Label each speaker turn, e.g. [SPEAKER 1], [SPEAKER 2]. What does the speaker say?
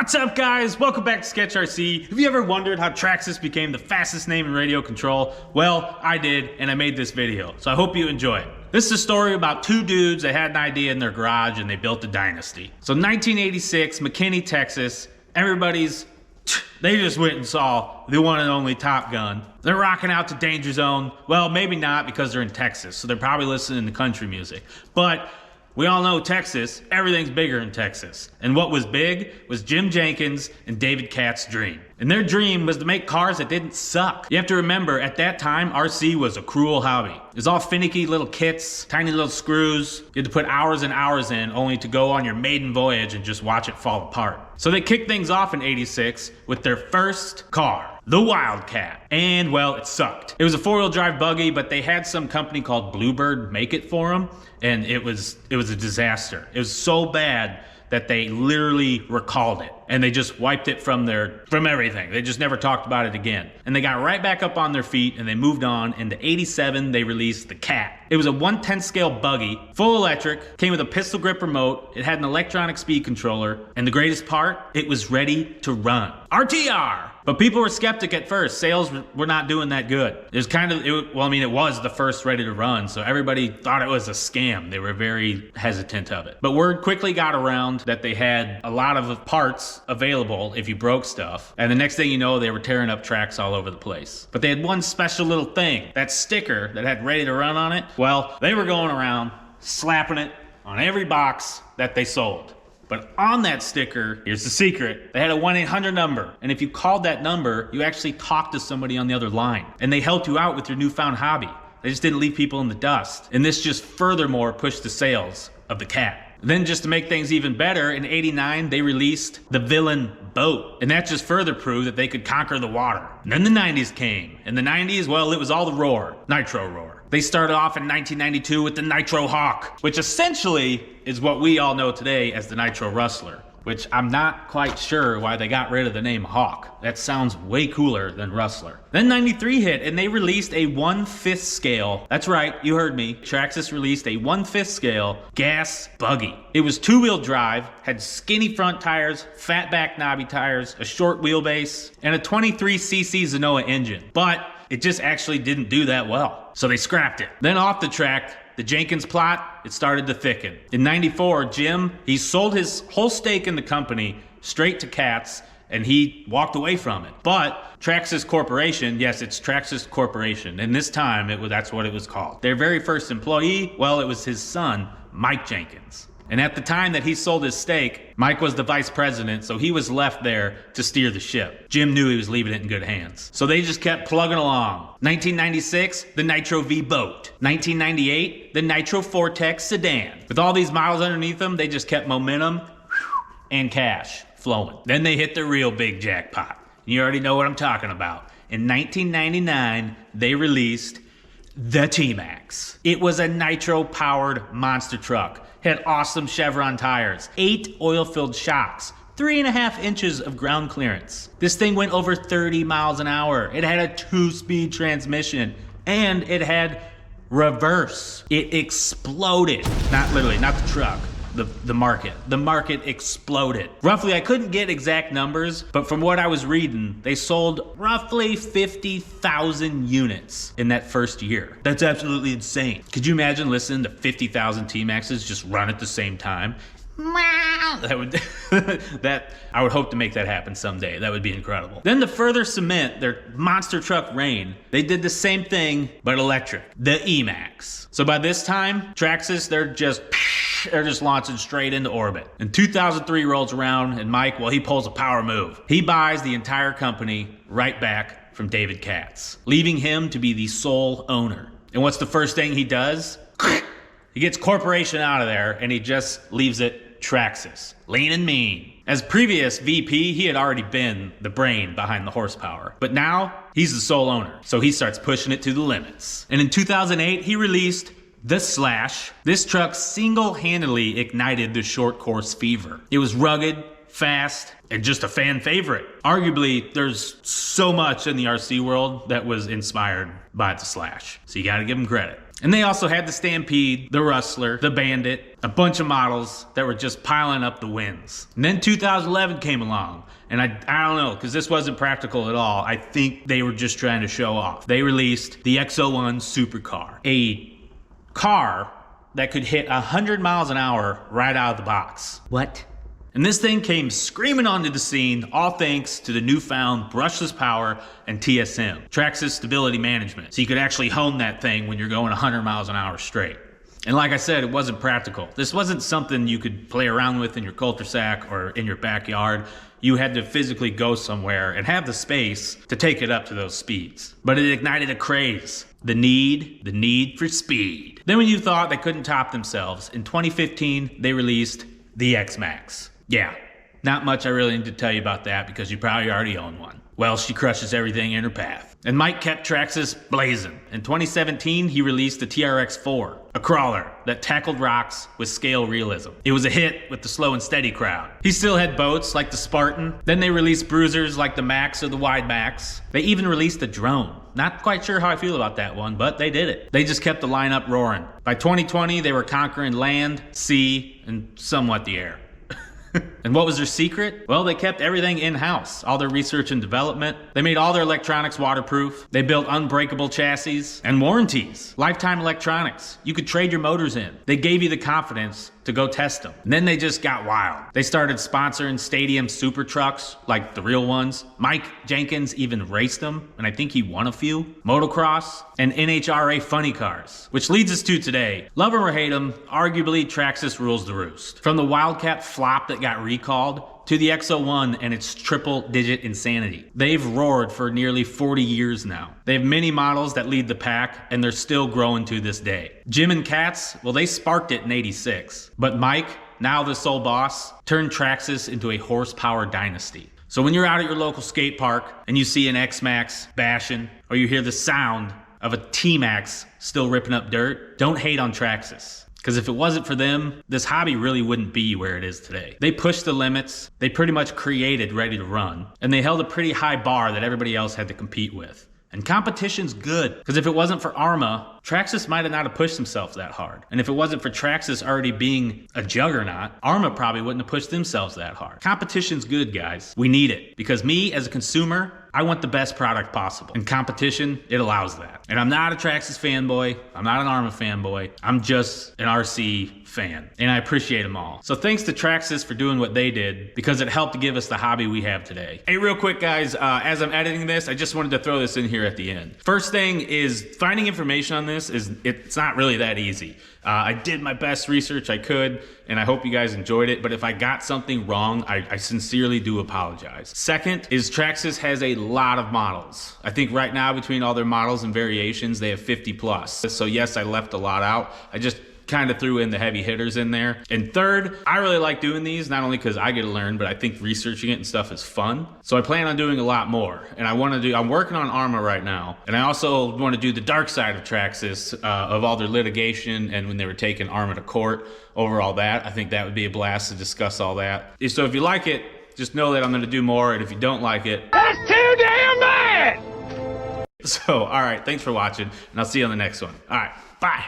[SPEAKER 1] What's up, guys? Welcome back to Sketch RC. Have you ever wondered how Traxxas became the fastest name in radio control? Well, I did, and I made this video, so I hope you enjoy it. This is a story about two dudes that had an idea in their garage and they built a dynasty. So 1986, McKinney, Texas, they just went and saw the one and only Top Gun. They're rocking out to Danger Zone. Well, maybe not because they're in Texas, so they're probably listening to country music. But we all know Texas, everything's bigger in Texas. And what was big was Jim Jenkins and David Katz's dream. And their dream was to make cars that didn't suck. You have to remember, at that time, RC was a cruel hobby. It was all finicky little kits, tiny little screws. You had to put hours and hours in only to go on your maiden voyage and just watch it fall apart. So they kicked things off in '86 with their first car, the Wildcat. And well, it sucked. It was a four-wheel drive buggy, but they had some company called Bluebird make it for them, and it was a disaster. It was so bad that they literally recalled it, and they just wiped it from everything. They just never talked about it again. And they got right back up on their feet and they moved on. Into '87, they released the Cat. It was a 1/10 scale buggy, full electric, came with a pistol grip remote, it had an electronic speed controller, and the greatest part, it was ready to run. RTR! But people were skeptic at first. Sales were not doing that good. It was it was the first ready to run, so everybody thought it was a scam. They were very hesitant of it. But word quickly got around that they had a lot of parts available if you broke stuff. And the next thing you know, they were tearing up tracks all over the place. But they had one special little thing, that sticker that had ready to run on it. Well, they were going around slapping it on every box that they sold. But on that sticker, here's the secret, they had a 1-800 number. And if you called that number, you actually talked to somebody on the other line. And they helped you out with your newfound hobby. They just didn't leave people in the dust. And this just furthermore pushed the sales of the Cat. Then just to make things even better, in '89, they released the Villain Boat. And that just further proved that they could conquer the water. And then the '90s came. In the '90s, well, it was all the roar, nitro roar. They started off in 1992 with the Nitro Hawk, which essentially is what we all know today as the Nitro Rustler, which I'm not quite sure why they got rid of the name Hawk. That sounds way cooler than Rustler. Then '93 hit and they released a 1/5 scale. That's right, you heard me. Traxxas released a 1/5 scale gas buggy. It was two-wheel drive, had skinny front tires, fat back knobby tires, a short wheelbase, and a 23cc Zenoa engine. But it just actually didn't do that well, so they scrapped it. Then off the track, the Jenkins plot, it started to thicken. In '94, Jim, he sold his whole stake in the company straight to Katz, and he walked away from it. But Traxxas Corporation, yes, it's Traxxas Corporation, and this time that's what it was called. Their very first employee, well, it was his son, Mike Jenkins. And at the time that he sold his stake, Mike was the vice president, so he was left there to steer the ship. Jim knew he was leaving it in good hands. So they just kept plugging along. 1996, the Nitro V Boat. 1998, the Nitro Vortex Sedan. With all these models underneath them, they just kept momentum and cash flowing. Then they hit the real big jackpot. You already know what I'm talking about. In 1999, they released the T-Maxx. It was a nitro-powered monster truck. Had awesome Chevron tires, 8 oil-filled shocks, 3.5 inches of ground clearance. This thing went over 30 miles an hour. It had a 2-speed transmission, and it had reverse. It exploded. Not literally, not the truck. The market. The market exploded. Roughly, I couldn't get exact numbers, but from what I was reading, they sold roughly 50,000 units in that first year. That's absolutely insane. Could you imagine listening to 50,000 T-Maxxes just run at the same time? I would hope to make that happen someday. That would be incredible. Then to further cement their monster truck reign, they did the same thing, but electric. The E-Maxx. So by this time, Traxxas, they're just launching straight into orbit. And 2003 rolls around, and Mike, well, he pulls a power move. He buys the entire company right back from David Katz, leaving him to be the sole owner. And what's the first thing he does? He gets corporation out of there, and he just leaves it Traxxas. Lean and mean. As previous VP, he had already been the brain behind the horsepower. But now, he's the sole owner, so he starts pushing it to the limits. And in 2008, he released the Slash. This truck single-handedly ignited the short course fever. It was rugged, fast, and just a fan favorite. Arguably, there's so much in the RC world that was inspired by the Slash, so you gotta give him credit. And they also had the Stampede, the Rustler, the Bandit, a bunch of models that were just piling up the wins. And then 2011 came along, and I don't know, because this wasn't practical at all. I think they were just trying to show off. They released the X01 Supercar, a car that could hit 100 miles an hour right out of the box. What? And this thing came screaming onto the scene, all thanks to the newfound brushless power and TSM, Traxxas Stability Management. So you could actually hone that thing when you're going 100 miles an hour straight. And like I said, it wasn't practical. This wasn't something you could play around with in your cul-de-sac or in your backyard. You had to physically go somewhere and have the space to take it up to those speeds. But it ignited a craze. The need for speed. Then when you thought they couldn't top themselves, in 2015, they released the X-Maxx. Yeah, not much I really need to tell you about that because you probably already own one. Well, she crushes everything in her path. And Mike kept Traxxas blazing. In 2017, he released the TRX-4, a crawler that tackled rocks with scale realism. It was a hit with the slow and steady crowd. He still had boats like the Spartan. Then they released bruisers like the Max or the Wide Max. They even released a drone. Not quite sure how I feel about that one, but they did it. They just kept the lineup roaring. By 2020, they were conquering land, sea, and somewhat the air. And what was their secret? Well, they kept everything in-house, all their research and development. They made all their electronics waterproof. They built unbreakable chassis and warranties. Lifetime electronics. You could trade your motors in. They gave you the confidence to go test them. And then they just got wild. They started sponsoring stadium super trucks, like the real ones. Mike Jenkins even raced them, and I think he won a few. Motocross and NHRA funny cars. Which leads us to today. Love them or hate them, arguably Traxxas rules the roost. From the Wildcat flop that got recalled, to the X01 and its triple-digit insanity. They've roared for nearly 40 years now. They have many models that lead the pack, and they're still growing to this day. Jim and Katz, well, they sparked it in '86. But Mike, now the sole boss, turned Traxxas into a horsepower dynasty. So when you're out at your local skate park and you see an X-Maxx bashing, or you hear the sound of a T-Maxx still ripping up dirt, don't hate on Traxxas. Because if it wasn't for them, this hobby really wouldn't be where it is today. They pushed the limits, they pretty much created ready to run, and they held a pretty high bar that everybody else had to compete with. And competition's good, because if it wasn't for Arma, Traxxas might have not have pushed themselves that hard. And if it wasn't for Traxxas already being a juggernaut, Arma probably wouldn't have pushed themselves that hard. Competition's good, guys. We need it, because me, as a consumer, I want the best product possible. And competition, it allows that. And I'm not a Traxxas fanboy. I'm not an Arma fanboy. I'm just an RC fan. And I appreciate them all. So thanks to Traxxas for doing what they did, because it helped to give us the hobby we have today. Hey, real quick, guys, as I'm editing this, I just wanted to throw this in here at the end. First thing is, finding information on this it's not really that easy. I did my best research I could, and I hope you guys enjoyed it, but if I got something wrong, I sincerely do apologize. Second is Traxxas has a lot of models. I think right now, between all their models and variations, they have 50 plus. So yes, I left a lot out. I just kind of threw in the heavy hitters in there. And third, I really like doing these, not only because I get to learn, but I think researching it and stuff is fun. So I plan on doing a lot more. And I'm working on Arma right now. And I also want to do the dark side of Traxxas, of all their litigation and when they were taking Arma to court over all that. I think that would be a blast to discuss all that. So if you like it, just know that I'm going to do more. And if you don't like it, that's too damn bad! So, all right, thanks for watching, and I'll see you on the next one. All right, bye.